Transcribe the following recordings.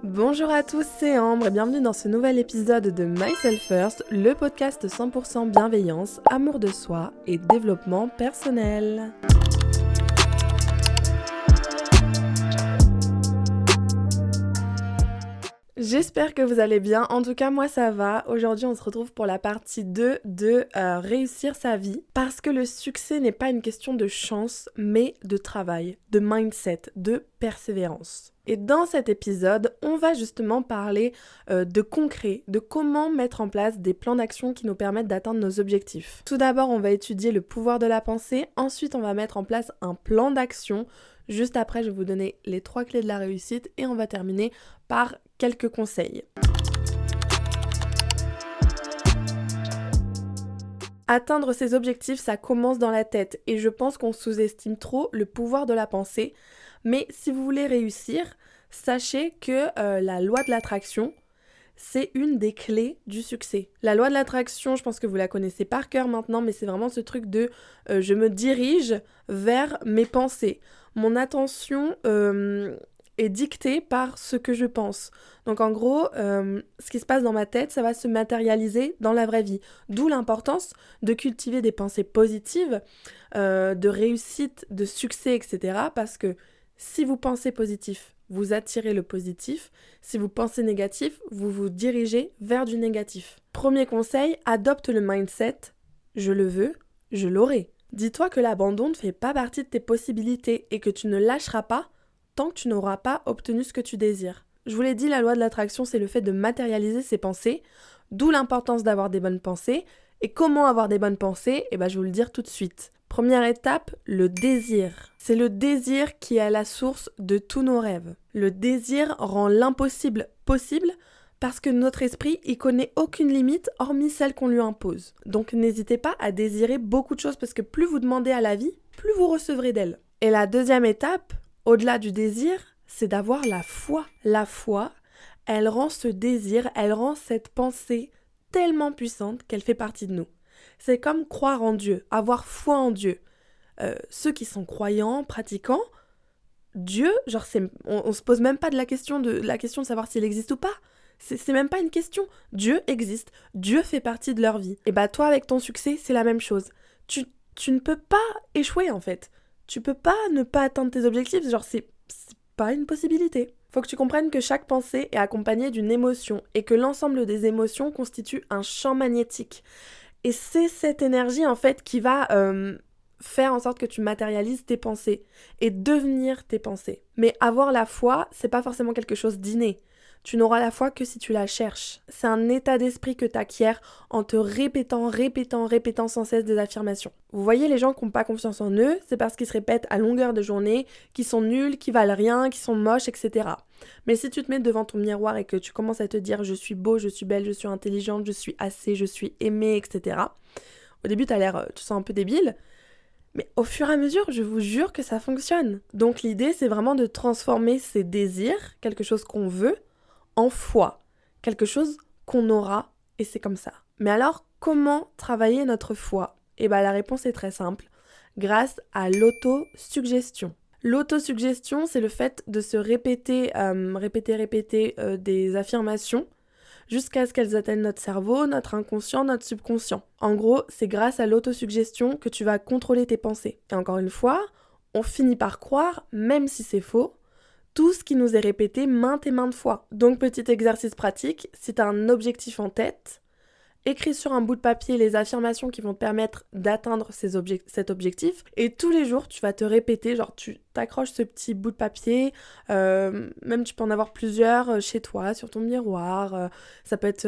Bonjour à tous, c'est Ambre et bienvenue dans ce nouvel épisode de Myself First, le podcast 100% bienveillance, amour de soi et développement personnel. J'espère que vous allez bien, en tout cas moi ça va. Aujourd'hui on se retrouve pour la partie 2 de réussir sa vie, parce que le succès n'est pas une question de chance mais de travail, de mindset, de persévérance. Et dans cet épisode, on va justement parler de concret, de comment mettre en place des plans d'action qui nous permettent d'atteindre nos objectifs. Tout d'abord, on va étudier le pouvoir de la pensée, ensuite on va mettre en place un plan d'action. Juste après, je vais vous donner les 3 clés de la réussite et on va terminer par quelques conseils. Atteindre ses objectifs, ça commence dans la tête et je pense qu'on sous-estime trop le pouvoir de la pensée. Mais si vous voulez réussir, sachez que la loi de l'attraction, c'est une des clés du succès. La loi de l'attraction, je pense que vous la connaissez par cœur maintenant, mais c'est vraiment ce truc de je me dirige vers mes pensées. Mon attention est dictée par ce que je pense. Donc en gros, ce qui se passe dans ma tête, ça va se matérialiser dans la vraie vie. D'où l'importance de cultiver des pensées positives, de réussite, de succès, etc. Parce que si vous pensez positif, vous attirez le positif. Si vous pensez négatif, vous vous dirigez vers du négatif. Premier conseil, adopte le mindset « je le veux, je l'aurai ». Dis-toi que l'abandon ne fait pas partie de tes possibilités et que tu ne lâcheras pas tant que tu n'auras pas obtenu ce que tu désires. Je vous l'ai dit, la loi de l'attraction, c'est le fait de matérialiser ses pensées, d'où l'importance d'avoir des bonnes pensées. Et comment avoir des bonnes pensées ? Je vais vous le dire tout de suite. Première étape, le désir. C'est le désir qui est à la source de tous nos rêves. Le désir rend l'impossible possible parce que notre esprit, il connaît aucune limite hormis celle qu'on lui impose. Donc n'hésitez pas à désirer beaucoup de choses parce que plus vous demandez à la vie, plus vous recevrez d'elle. Et la deuxième étape, au-delà du désir, c'est d'avoir la foi. La foi, elle rend ce désir, elle rend cette pensée tellement puissante qu'elle fait partie de nous. C'est comme croire en Dieu, avoir foi en Dieu. Ceux qui sont croyants, pratiquants, Dieu, on se pose même pas la question de savoir s'il existe ou pas. C'est même pas une question. Dieu existe. Dieu fait partie de leur vie. Et toi, avec ton succès, c'est la même chose. Tu ne peux pas échouer, en fait. Tu peux pas ne pas atteindre tes objectifs. C'est pas une possibilité. Faut que tu comprennes que chaque pensée est accompagnée d'une émotion et que l'ensemble des émotions constitue un champ magnétique. Et c'est cette énergie, en fait, qui va faire en sorte que tu matérialises tes pensées et devenir tes pensées. Mais avoir la foi, c'est pas forcément quelque chose d'inné. Tu n'auras la foi que si tu la cherches. C'est un état d'esprit que tu acquiers en te répétant sans cesse des affirmations. Vous voyez, les gens qui n'ont pas confiance en eux, c'est parce qu'ils se répètent à longueur de journée qu'ils sont nuls, qu'ils valent rien, qu'ils sont moches, etc. Mais si tu te mets devant ton miroir et que tu commences à te dire « je suis beau, je suis belle, je suis intelligente, je suis assez, je suis aimée, etc. » Au début, tu sens un peu débile, mais au fur et à mesure, je vous jure que ça fonctionne. Donc l'idée, c'est vraiment de transformer ces désirs, quelque chose qu'on veut, en foi, quelque chose qu'on aura, et c'est comme ça. Mais alors, comment travailler notre foi ? La réponse est très simple, grâce à l'autosuggestion. L'autosuggestion, c'est le fait de se répéter des affirmations jusqu'à ce qu'elles atteignent notre cerveau, notre inconscient, notre subconscient. En gros, c'est grâce à l'autosuggestion que tu vas contrôler tes pensées. Et encore une fois, on finit par croire, même si c'est faux, tout ce qui nous est répété maintes et maintes fois. Donc petit exercice pratique, si tu as un objectif en tête, écris sur un bout de papier les affirmations qui vont te permettre d'atteindre cet objectif et tous les jours tu vas te répéter, tu t'accroches ce petit bout de papier, même tu peux en avoir plusieurs chez toi, sur ton miroir, ça peut être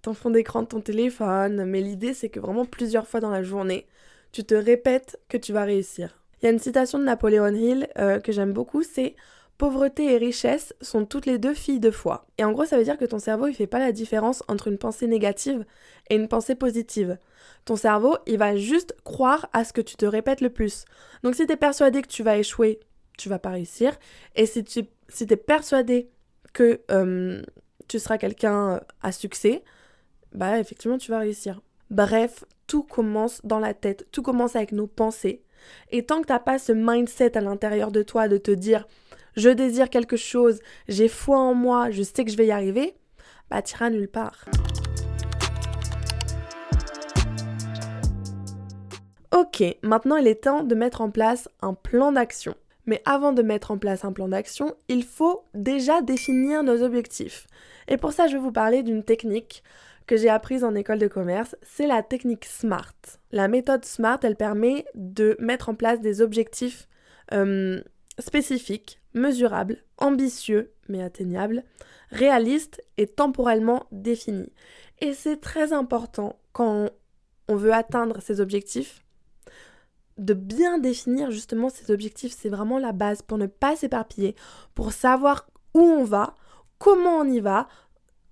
ton fond d'écran de ton téléphone, mais l'idée c'est que vraiment plusieurs fois dans la journée, tu te répètes que tu vas réussir. Il y a une citation de Napoléon Hill que j'aime beaucoup, c'est « Pauvreté et richesse sont toutes les deux filles de foi ». Et en gros, ça veut dire que ton cerveau, il fait pas la différence entre une pensée négative et une pensée positive. Ton cerveau, il va juste croire à ce que tu te répètes le plus. Donc si tu es persuadé que tu vas échouer, tu vas pas réussir. Et si tu es persuadé que tu seras quelqu'un à succès, effectivement, tu vas réussir. Bref, tout commence dans la tête, tout commence avec nos pensées. Et tant que t'as pas ce mindset à l'intérieur de toi de te dire je désire quelque chose, j'ai foi en moi, je sais que je vais y arriver, bah t'iras nulle part. Ok, maintenant il est temps de mettre en place un plan d'action. Mais avant de mettre en place un plan d'action, il faut déjà définir nos objectifs. Et pour ça, je vais vous parler d'une technique que j'ai apprise en école de commerce, c'est la technique SMART. La méthode SMART, elle permet de mettre en place des objectifs spécifiques, mesurables, ambitieux mais atteignables, réalistes et temporellement définis. Et c'est très important quand on veut atteindre ces objectifs, de bien définir justement ces objectifs. C'est vraiment la base pour ne pas s'éparpiller, pour savoir où on va, comment on y va,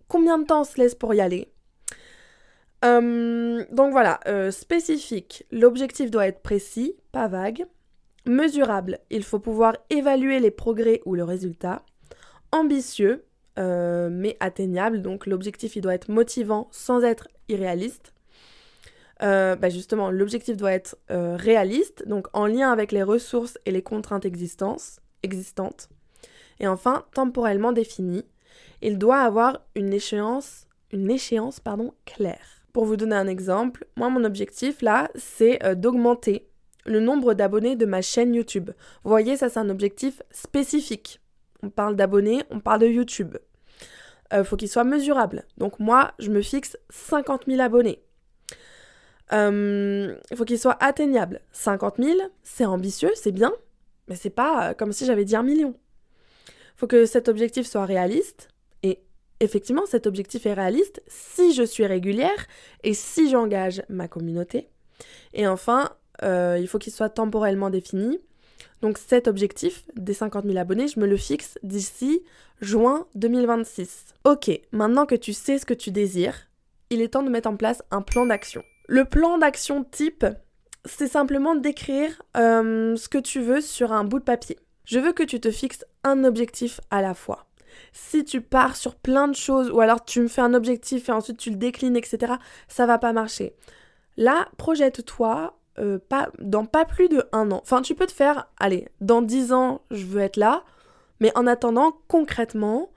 combien de temps on se laisse pour y aller. Donc voilà, spécifique, l'objectif doit être précis, pas vague. Mesurable, il faut pouvoir évaluer les progrès ou le résultat. Ambitieux, mais atteignable, donc l'objectif il doit être motivant sans être irréaliste. Justement, l'objectif doit être réaliste, donc en lien avec les ressources et les contraintes existantes. Et enfin, temporellement défini, il doit avoir une échéance claire. Pour vous donner un exemple, moi mon objectif là, c'est d'augmenter le nombre d'abonnés de ma chaîne YouTube. Vous voyez, ça c'est un objectif spécifique. On parle d'abonnés, on parle de YouTube. Faut qu'il soit mesurable. Donc moi, je me fixe 50 000 abonnés. Il faut qu'il soit atteignable. 50 000, c'est ambitieux, c'est bien, mais c'est pas comme si j'avais dit 1 million. Il faut que cet objectif soit réaliste, et effectivement, cet objectif est réaliste si je suis régulière et si j'engage ma communauté. Et enfin, il faut qu'il soit temporellement défini. Donc cet objectif des 50 000 abonnés, je me le fixe d'ici juin 2026. Ok, maintenant que tu sais ce que tu désires, il est temps de mettre en place un plan d'action. Le plan d'action type, c'est simplement d'écrire ce que tu veux sur un bout de papier. Je veux que tu te fixes un objectif à la fois. Si tu pars sur plein de choses, ou alors tu me fais un objectif et ensuite tu le déclines, etc., ça va pas marcher. Là, projette-toi dans pas plus de 1 an. Enfin, tu peux te faire, allez, dans 10 ans, je veux être là, mais en attendant, concrètement,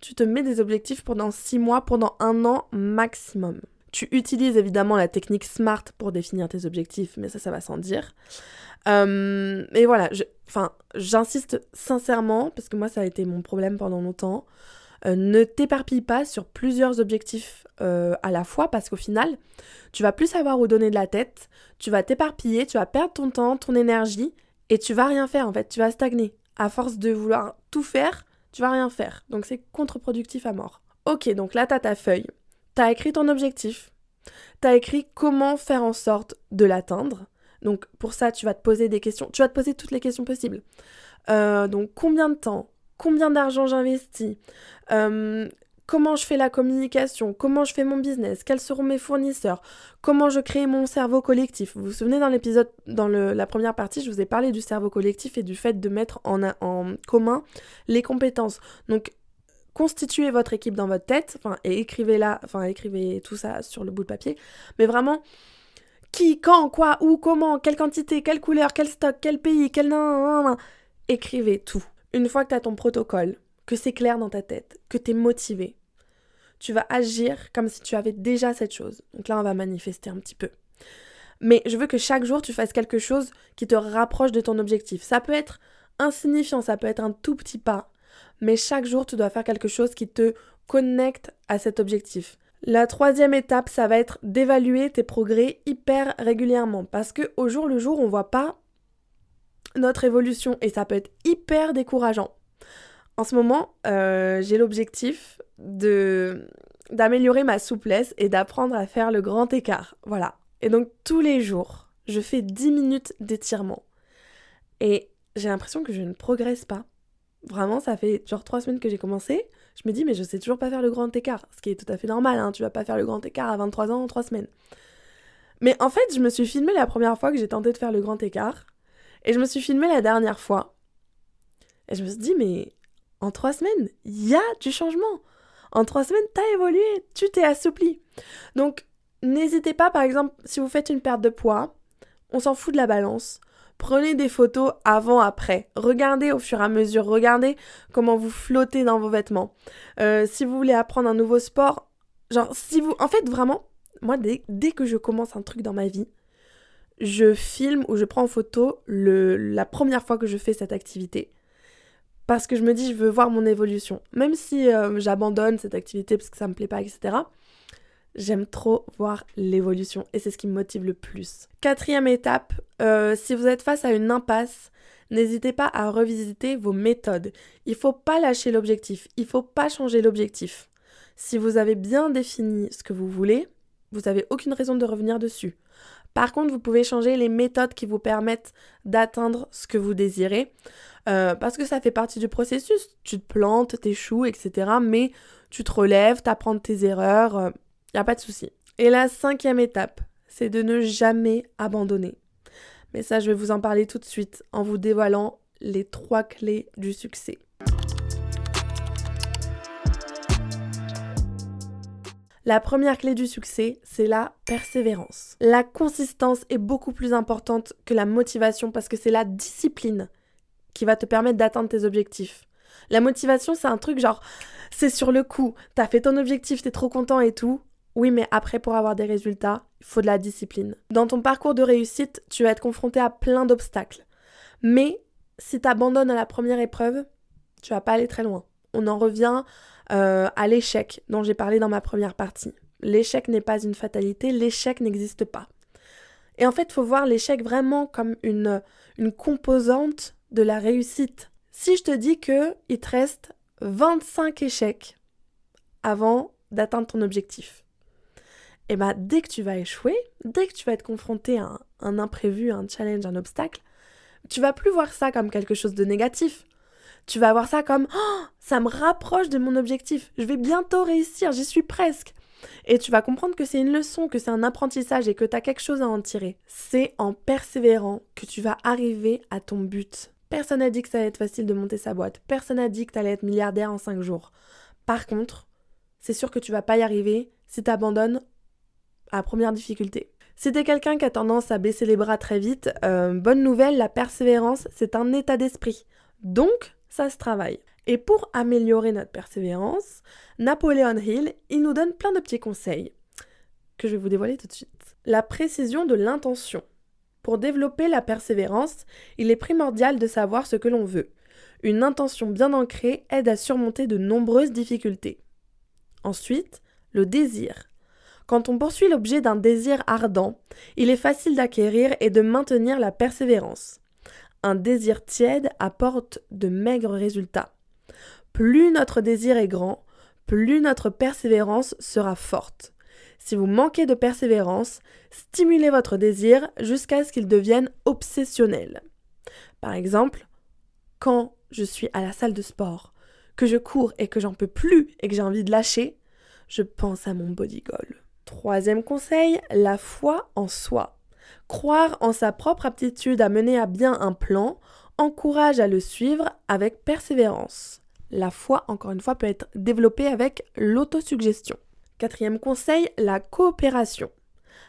tu te mets des objectifs pendant 6 mois, pendant 1 an maximum. Tu utilises évidemment la technique SMART pour définir tes objectifs, mais ça va sans dire. Et voilà, j'insiste sincèrement, parce que moi ça a été mon problème pendant longtemps, ne t'éparpille pas sur plusieurs objectifs à la fois, parce qu'au final, tu vas plus savoir où donner de la tête, tu vas t'éparpiller, tu vas perdre ton temps, ton énergie, et tu vas rien faire en fait, tu vas stagner. À force de vouloir tout faire, tu vas rien faire. Donc c'est contre-productif à mort. Ok, donc là t'as ta feuille. T'as écrit ton objectif, t'as écrit comment faire en sorte de l'atteindre. Donc pour ça, tu vas te poser des questions, tu vas te poser toutes les questions possibles. Donc combien de temps, combien d'argent j'investis, comment je fais la communication, comment je fais mon business, quels seront mes fournisseurs, comment je crée mon cerveau collectif. Vous vous souvenez dans l'épisode, la première partie, je vous ai parlé du cerveau collectif et du fait de mettre en commun les compétences. Donc constituez votre équipe dans votre tête, et écrivez tout ça sur le bout de papier, mais vraiment, qui, quand, quoi, où, comment, quelle quantité, quelle couleur, quel stock, quel pays, écrivez tout. Une fois que tu as ton protocole, que c'est clair dans ta tête, que tu es motivé, tu vas agir comme si tu avais déjà cette chose. Donc là, on va manifester un petit peu. Mais je veux que chaque jour, tu fasses quelque chose qui te rapproche de ton objectif. Ça peut être insignifiant, ça peut être un tout petit pas, mais chaque jour, tu dois faire quelque chose qui te connecte à cet objectif. La 3e étape, ça va être d'évaluer tes progrès hyper régulièrement, parce qu'au jour le jour, on voit pas notre évolution et ça peut être hyper décourageant. En ce moment, j'ai l'objectif d'améliorer ma souplesse et d'apprendre à faire le grand écart. Voilà. Et donc tous les jours, je fais 10 minutes d'étirement. Et j'ai l'impression que je ne progresse pas. Vraiment, ça fait 3 semaines que j'ai commencé. Je me dis, mais je sais toujours pas faire le grand écart. Ce qui est tout à fait normal, hein. Tu vas pas faire le grand écart à 23 ans en 3 semaines. Mais en fait, je me suis filmée la première fois que j'ai tenté de faire le grand écart. Et je me suis filmée la dernière fois. Et je me suis dit, mais en 3 semaines, il y a du changement. En 3 semaines, t'as évolué, tu t'es assoupli. Donc, n'hésitez pas, par exemple, si vous faites une perte de poids, on s'en fout de la balance. Prenez des photos avant-après. Regardez au fur et à mesure. Regardez comment vous flottez dans vos vêtements. Si vous voulez apprendre un nouveau sport, en fait, vraiment, moi, dès que je commence un truc dans ma vie, je filme ou je prends en photo la première fois que je fais cette activité. Parce que je me dis, je veux voir mon évolution. Même si j'abandonne cette activité parce que ça me plaît pas, etc., j'aime trop voir l'évolution et c'est ce qui me motive le plus. 4e étape, si vous êtes face à une impasse, n'hésitez pas à revisiter vos méthodes. Il faut pas lâcher l'objectif, il faut pas changer l'objectif. Si vous avez bien défini ce que vous voulez, vous n'avez aucune raison de revenir dessus. Par contre, vous pouvez changer les méthodes qui vous permettent d'atteindre ce que vous désirez, parce que ça fait partie du processus. Tu te plantes, t'échoues, etc. Mais tu te relèves, t'apprends de tes erreurs, y a pas de souci. Et la 5e étape, c'est de ne jamais abandonner. Mais ça, je vais vous en parler tout de suite en vous dévoilant les 3 clés du succès. La première clé du succès, c'est la persévérance. La consistance est beaucoup plus importante que la motivation parce que c'est la discipline qui va te permettre d'atteindre tes objectifs. La motivation, c'est un truc genre, c'est sur le coup, t'as fait ton objectif, t'es trop content et tout. Oui, mais après, pour avoir des résultats, il faut de la discipline. Dans ton parcours de réussite, tu vas être confronté à plein d'obstacles. Mais si t'abandonnes à la première épreuve, tu vas pas aller très loin. On en revient à l'échec dont j'ai parlé dans ma première partie. L'échec n'est pas une fatalité, l'échec n'existe pas. Et en fait, il faut voir l'échec vraiment comme une composante de la réussite. Si je te dis qu'il te reste 25 échecs avant d'atteindre ton objectif, et bien dès que tu vas échouer, dès que tu vas être confronté à un imprévu, un challenge, un obstacle, tu vas plus voir ça comme quelque chose de négatif. Tu vas voir ça comme « Oh, ça me rapproche de mon objectif, je vais bientôt réussir, j'y suis presque ». Et tu vas comprendre que c'est une leçon, que c'est un apprentissage et que tu as quelque chose à en tirer. C'est en persévérant que tu vas arriver à ton but. Personne n'a dit que ça allait être facile de monter sa boîte. Personne n'a dit que tu allais être milliardaire en 5 jours. Par contre, c'est sûr que tu vas pas y arriver si tu abandonnes à la première difficulté. Si t'es quelqu'un qui a tendance à baisser les bras très vite, bonne nouvelle, la persévérance, c'est un état d'esprit. Donc, ça se travaille. Et pour améliorer notre persévérance, Napoleon Hill, il nous donne plein de petits conseils que je vais vous dévoiler tout de suite. La précision de l'intention. Pour développer la persévérance, il est primordial de savoir ce que l'on veut. Une intention bien ancrée aide à surmonter de nombreuses difficultés. Ensuite, le désir. Quand on poursuit l'objet d'un désir ardent, il est facile d'acquérir et de maintenir la persévérance. Un désir tiède apporte de maigres résultats. Plus notre désir est grand, plus notre persévérance sera forte. Si vous manquez de persévérance, stimulez votre désir jusqu'à ce qu'il devienne obsessionnel. Par exemple, quand je suis à la salle de sport, que je cours et que j'en peux plus et que j'ai envie de lâcher, je pense à mon body goal. 3e conseil, la foi en soi. Croire en sa propre aptitude à mener à bien un plan encourage à le suivre avec persévérance. La foi, encore une fois, peut être développée avec l'autosuggestion. 4e conseil, la coopération.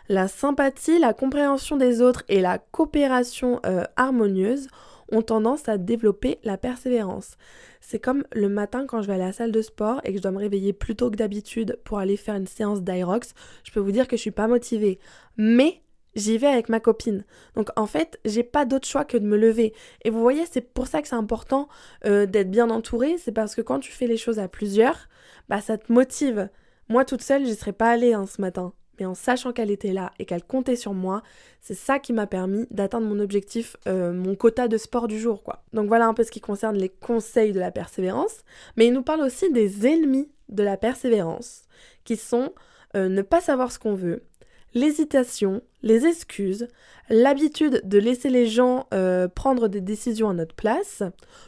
La sympathie, la compréhension des autres et la coopération harmonieuse ont tendance à développer la persévérance. C'est comme le matin quand je vais à la salle de sport et que je dois me réveiller plus tôt que d'habitude pour aller faire une séance d'Aerox. Je peux vous dire que je suis pas motivée. Mais j'y vais avec ma copine. Donc en fait, j'ai pas d'autre choix que de me lever. Et vous voyez, c'est pour ça que c'est important d'être bien entouré. C'est parce que quand tu fais les choses à plusieurs, bah ça te motive. Moi toute seule, j'y serais pas allée ce matin. Mais en sachant qu'elle était là et qu'elle comptait sur moi, c'est ça qui m'a permis d'atteindre mon objectif, mon quota de sport du jour, quoi. Donc voilà un peu ce qui concerne les conseils de la persévérance. Mais il nous parle aussi des ennemis de la persévérance, qui sont ne pas savoir ce qu'on veut, l'hésitation, les excuses, l'habitude de laisser les gens prendre des décisions à notre place,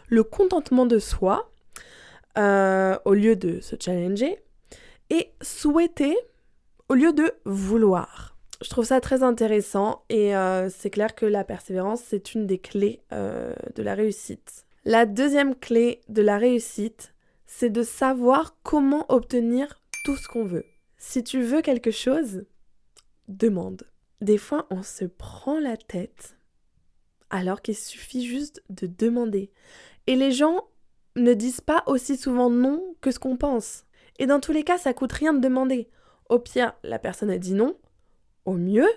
le contentement de soi, au lieu de se challenger, et souhaiter au lieu de vouloir. Je trouve ça très intéressant et c'est clair que la persévérance, c'est une des clés de la réussite. La 2e clé de la réussite, c'est de savoir comment obtenir tout ce qu'on veut. Si tu veux quelque chose, demande. Des fois, on se prend la tête alors qu'il suffit juste de demander. Et les gens ne disent pas aussi souvent non que ce qu'on pense. Et dans tous les cas, ça coûte rien de demander. Au pire, la personne a dit non. Au mieux,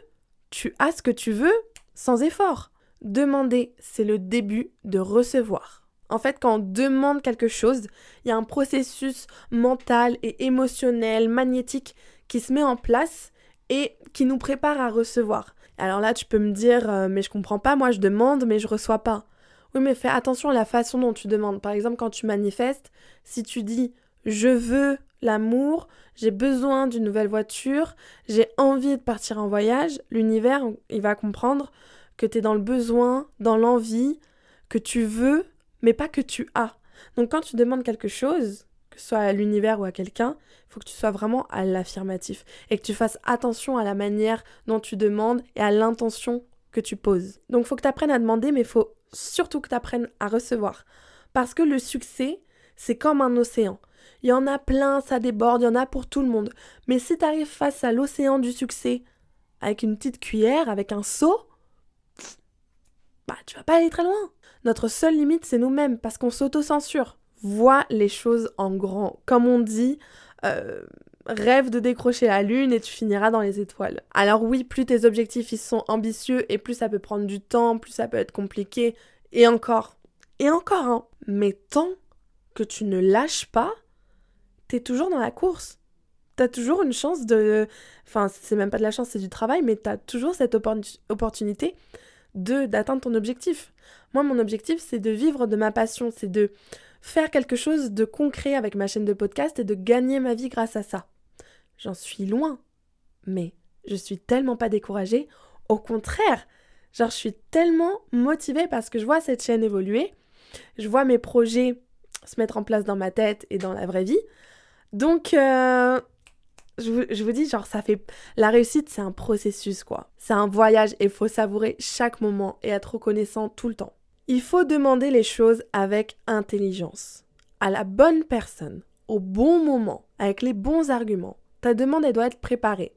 tu as ce que tu veux sans effort. Demander, c'est le début de recevoir. En fait, quand on demande quelque chose, il y a un processus mental et émotionnel, magnétique qui se met en place et qui nous prépare à recevoir. Alors là, tu peux me dire, mais je comprends pas, moi je demande, mais je reçois pas. Oui, mais fais attention à la façon dont tu demandes. Par exemple, quand tu manifestes, si tu dis « je veux l'amour, j'ai besoin d'une nouvelle voiture, j'ai envie de partir en voyage », l'univers, il va comprendre que tu es dans le besoin, dans l'envie, que tu veux, mais pas que tu as. Donc quand tu demandes quelque chose, que ce soit à l'univers ou à quelqu'un, il faut que tu sois vraiment à l'affirmatif et que tu fasses attention à la manière dont tu demandes et à l'intention que tu poses. Donc il faut que tu apprennes à demander, mais il faut surtout que tu apprennes à recevoir. Parce que le succès, c'est comme un océan. Il y en a plein, ça déborde, il y en a pour tout le monde. Mais si tu arrives face à l'océan du succès, avec une petite cuillère, avec un seau, tu vas pas aller très loin. Notre seule limite, c'est nous-mêmes, parce qu'on s'auto-censure. Vois les choses en grand. Comme on dit, rêve de décrocher la lune et tu finiras dans les étoiles. Alors oui, plus tes objectifs ils sont ambitieux et plus ça peut prendre du temps, plus ça peut être compliqué, et encore, hein. Mais tant que tu ne lâches pas, t'es toujours dans la course. T'as toujours une chance de... Enfin, c'est même pas de la chance, c'est du travail, mais t'as toujours cette opportunité d'atteindre ton objectif. Moi, mon objectif, c'est de vivre de ma passion, c'est de faire quelque chose de concret avec ma chaîne de podcast et de gagner ma vie grâce à ça. J'en suis loin, mais je suis tellement pas découragée. Au contraire, je suis tellement motivée parce que je vois cette chaîne évoluer, je vois mes projets se mettre en place dans ma tête et dans la vraie vie. Donc, je vous dis, ça fait... La réussite, c'est un processus, quoi. C'est un voyage et il faut savourer chaque moment et être reconnaissant tout le temps. Il faut demander les choses avec intelligence, à la bonne personne, au bon moment, avec les bons arguments. Ta demande, elle doit être préparée.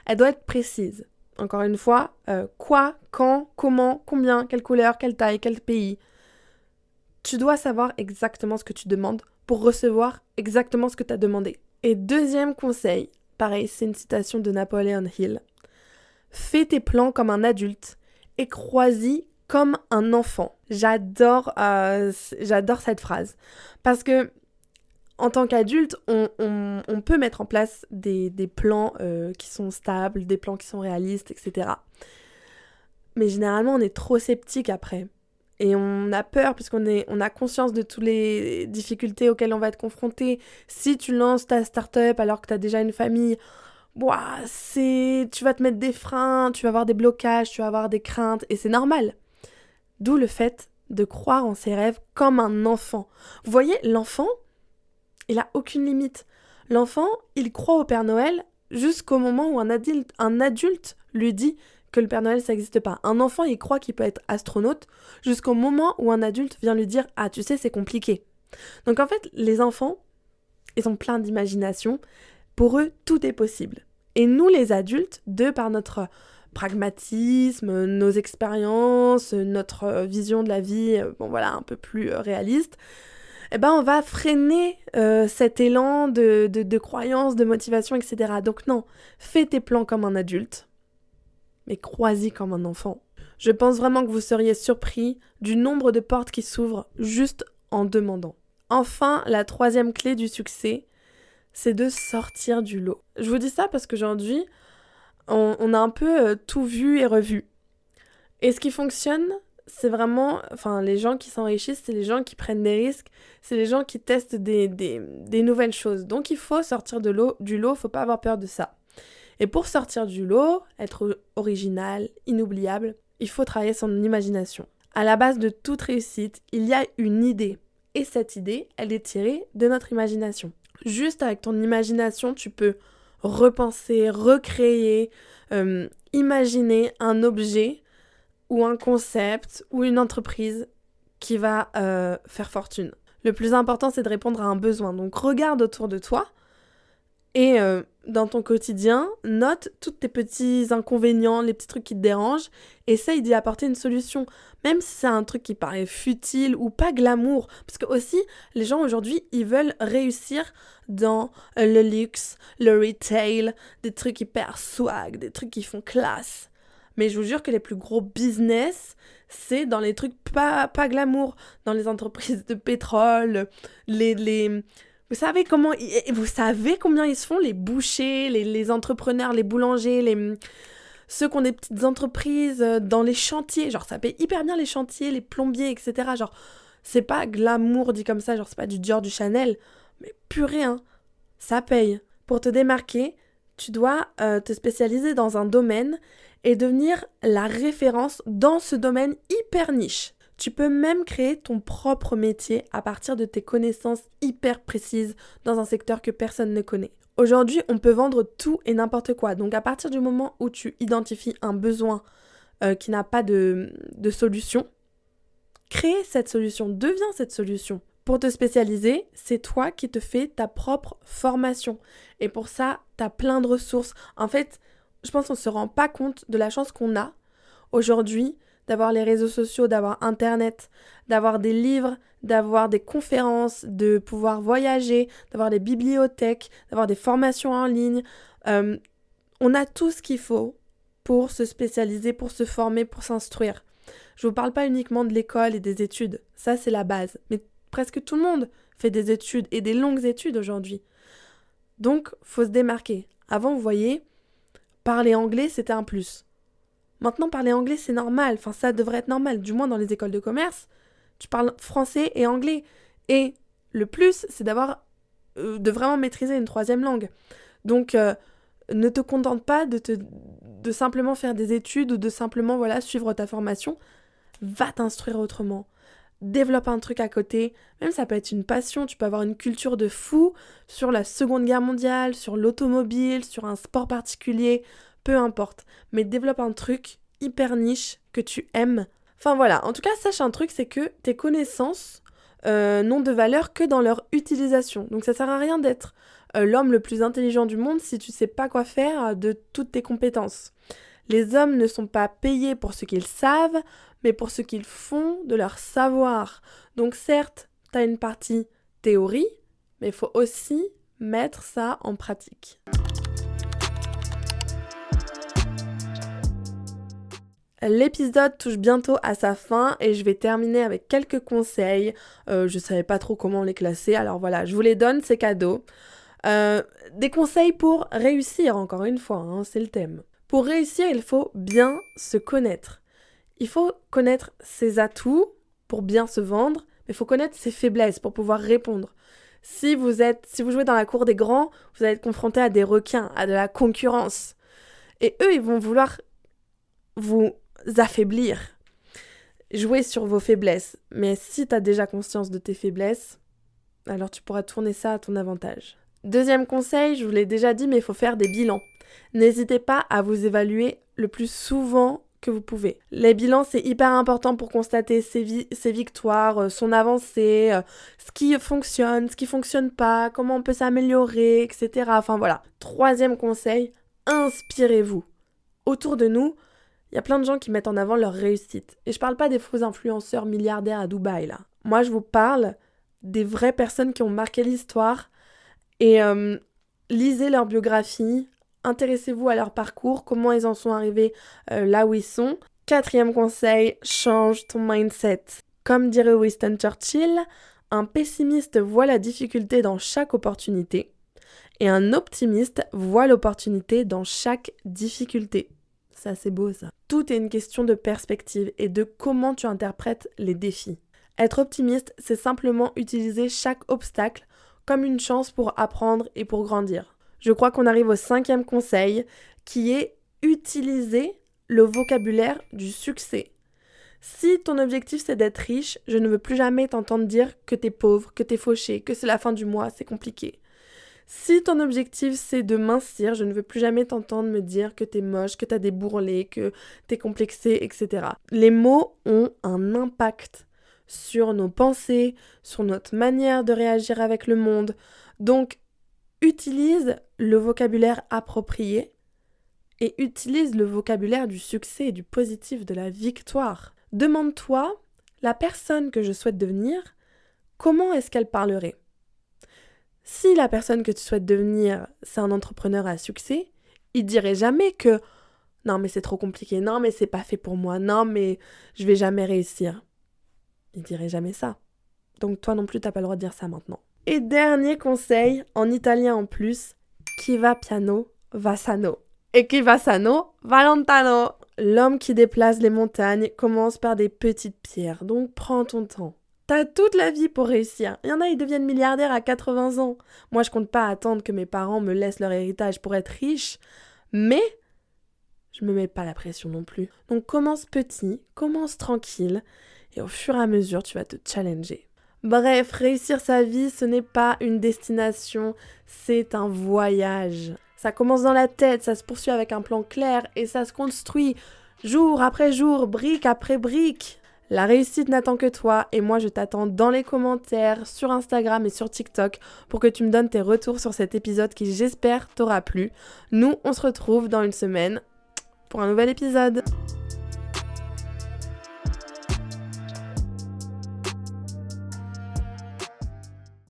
Elle doit être précise. Encore une fois, quoi, quand, comment, combien, quelle couleur, quelle taille, quel pays. Tu dois savoir exactement ce que tu demandes pour recevoir exactement ce que tu as demandé. Et deuxième conseil, pareil, c'est une citation de Napoleon Hill. Fais tes plans comme un adulte et crois-y comme un enfant. J'adore cette phrase. Parce que en tant qu'adulte, on peut mettre en place des plans qui sont stables, des plans qui sont réalistes, etc. Mais généralement, on est trop sceptique après. Et on a peur puisqu'on a conscience de toutes les difficultés auxquelles on va être confronté. Si tu lances ta start-up alors que tu as déjà une famille, tu vas te mettre des freins, tu vas avoir des blocages, tu vas avoir des craintes et c'est normal. D'où le fait de croire en ses rêves comme un enfant. Vous voyez, l'enfant, il a aucune limite. L'enfant, il croit au Père Noël jusqu'au moment où un adulte lui dit que le Père Noël, ça n'existe pas. Un enfant, il croit qu'il peut être astronaute jusqu'au moment où un adulte vient lui dire « Ah, tu sais, c'est compliqué ». Donc en fait, les enfants, ils ont plein d'imagination. Pour eux, tout est possible. Et nous, les adultes, par notre pragmatisme, nos expériences, notre vision de la vie, un peu plus réaliste, on va freiner cet élan de croyance, de motivation, etc. Donc non, fais tes plans comme un adulte, mais crois-y comme un enfant. Je pense vraiment que vous seriez surpris du nombre de portes qui s'ouvrent juste en demandant. Enfin, la troisième clé du succès, c'est de sortir du lot. Je vous dis ça parce qu'aujourd'hui, on a un peu tout vu et revu. Et ce qui fonctionne, c'est vraiment... les gens qui s'enrichissent, c'est les gens qui prennent des risques, c'est les gens qui testent des nouvelles choses. Donc il faut sortir du lot, il ne faut pas avoir peur de ça. Et pour sortir du lot, être original, inoubliable, il faut travailler son imagination. À la base de toute réussite, il y a une idée. Et cette idée, elle est tirée de notre imagination. Juste avec ton imagination, tu peux repenser, recréer, imaginer un objet ou un concept ou une entreprise qui va faire fortune. Le plus important, c'est de répondre à un besoin. Donc regarde autour de toi Et dans ton quotidien, note tous tes petits inconvénients, les petits trucs qui te dérangent, essaye d'y apporter une solution. Même si c'est un truc qui paraît futile ou pas glamour. Parce que aussi, les gens aujourd'hui, ils veulent réussir dans le luxe, le retail, des trucs hyper swag, des trucs qui font classe. Mais je vous jure que les plus gros business, c'est dans les trucs pas glamour, dans les entreprises de pétrole, les... Vous savez combien ils se font, les bouchers, les entrepreneurs, les boulangers, ceux qui ont des petites entreprises dans les chantiers. Genre, ça paye hyper bien les chantiers, les plombiers, etc. Genre, c'est pas glamour dit comme ça, genre, c'est pas du Dior, du Chanel. Mais purée, hein, ça paye. Pour te démarquer, tu dois te spécialiser dans un domaine et devenir la référence dans ce domaine hyper niche. Tu peux même créer ton propre métier à partir de tes connaissances hyper précises dans un secteur que personne ne connaît. Aujourd'hui, on peut vendre tout et n'importe quoi. Donc à partir du moment où tu identifies un besoin qui n'a pas de solution, crée cette solution, deviens cette solution. Pour te spécialiser, c'est toi qui te fais ta propre formation. Et pour ça, tu as plein de ressources. En fait, je pense qu'on ne se rend pas compte de la chance qu'on a aujourd'hui d'avoir les réseaux sociaux, d'avoir Internet, d'avoir des livres, d'avoir des conférences, de pouvoir voyager, d'avoir des bibliothèques, d'avoir des formations en ligne. On a tout ce qu'il faut pour se spécialiser, pour se former, pour s'instruire. Je ne vous parle pas uniquement de l'école et des études, ça c'est la base. Mais presque tout le monde fait des études et des longues études aujourd'hui. Donc, faut se démarquer. Avant, vous voyez, parler anglais, c'était un plus. Maintenant, parler anglais, c'est normal. Enfin, ça devrait être normal. Du moins, dans les écoles de commerce, tu parles français et anglais. Et le plus, c'est de vraiment maîtriser une troisième langue. Donc, ne te contente pas de simplement faire des études ou de simplement suivre ta formation. Va t'instruire autrement. Développe un truc à côté. Même ça peut être une passion. Tu peux avoir une culture de fou sur la Seconde Guerre mondiale, sur l'automobile, sur un sport particulier. Peu importe, mais développe un truc hyper niche que tu aimes. Enfin voilà, en tout cas, sache un truc, c'est que tes connaissances n'ont de valeur que dans leur utilisation. Donc ça sert à rien d'être l'homme le plus intelligent du monde si tu sais pas quoi faire de toutes tes compétences. Les hommes ne sont pas payés pour ce qu'ils savent, mais pour ce qu'ils font de leur savoir. Donc certes, tu as une partie théorie, mais il faut aussi mettre ça en pratique. L'épisode touche bientôt à sa fin et je vais terminer avec quelques conseils. Je savais pas trop comment les classer, alors voilà, je vous les donne, c'est cadeau. Des conseils pour réussir, encore une fois, hein, c'est le thème. Pour réussir, il faut bien se connaître. Il faut connaître ses atouts pour bien se vendre, mais il faut connaître ses faiblesses pour pouvoir répondre. Si vous jouez dans la cour des grands, vous allez être confronté à des requins, à de la concurrence. Et eux, ils vont vouloir vous affaiblir. Jouer sur vos faiblesses. Mais si tu as déjà conscience de tes faiblesses, alors tu pourras tourner ça à ton avantage. Deuxième conseil, je vous l'ai déjà dit, mais il faut faire des bilans. N'hésitez pas à vous évaluer le plus souvent que vous pouvez. Les bilans, c'est hyper important pour constater ses victoires, son avancée, ce qui fonctionne pas, comment on peut s'améliorer, etc. Enfin voilà. Troisième conseil, inspirez-vous. Autour de nous, il y a plein de gens qui mettent en avant leur réussite. Et je parle pas des faux influenceurs milliardaires à Dubaï, là. Moi, je vous parle des vraies personnes qui ont marqué l'histoire. Et lisez leur biographie, intéressez-vous à leur parcours, comment ils en sont arrivés là où ils sont. Quatrième conseil, change ton mindset. Comme dirait Winston Churchill, un pessimiste voit la difficulté dans chaque opportunité et un optimiste voit l'opportunité dans chaque difficulté. Ça, c'est beau, ça. Tout est une question de perspective et de comment tu interprètes les défis. Être optimiste, c'est simplement utiliser chaque obstacle comme une chance pour apprendre et pour grandir. Je crois qu'on arrive au 5e conseil, qui est utiliser le vocabulaire du succès. Si ton objectif c'est d'être riche, je ne veux plus jamais t'entendre dire que t'es pauvre, que t'es fauché, que c'est la fin du mois, c'est compliqué. Si ton objectif c'est de mincir, je ne veux plus jamais t'entendre me dire que t'es moche, que t'as des bourrelets, que t'es complexé, etc. Les mots ont un impact sur nos pensées, sur notre manière de réagir avec le monde. Donc, utilise le vocabulaire approprié et utilise le vocabulaire du succès et du positif, de la victoire. Demande-toi, la personne que je souhaite devenir, comment est-ce qu'elle parlerait ? Si la personne que tu souhaites devenir, c'est un entrepreneur à succès, il dirait jamais que « Non mais c'est trop compliqué, non mais c'est pas fait pour moi, non mais je vais jamais réussir ». Il dirait jamais ça. Donc toi non plus t'as pas le droit de dire ça maintenant. Et dernier conseil, en italien en plus, chi va piano va sano. Et chi va sano va lontano. L'homme qui déplace les montagnes commence par des petites pierres, donc prends ton temps. T'as toute la vie pour réussir. Il y en a, ils deviennent milliardaires à 80 ans. Moi, je compte pas attendre que mes parents me laissent leur héritage pour être riche, mais je me mets pas la pression non plus. Donc commence petit, commence tranquille, et au fur et à mesure, tu vas te challenger. Bref, réussir sa vie, ce n'est pas une destination, c'est un voyage. Ça commence dans la tête, ça se poursuit avec un plan clair et ça se construit jour après jour, brique après brique. La réussite n'attend que toi et moi je t'attends dans les commentaires, sur Instagram et sur TikTok pour que tu me donnes tes retours sur cet épisode qui j'espère t'aura plu. Nous, on se retrouve dans une semaine pour un nouvel épisode.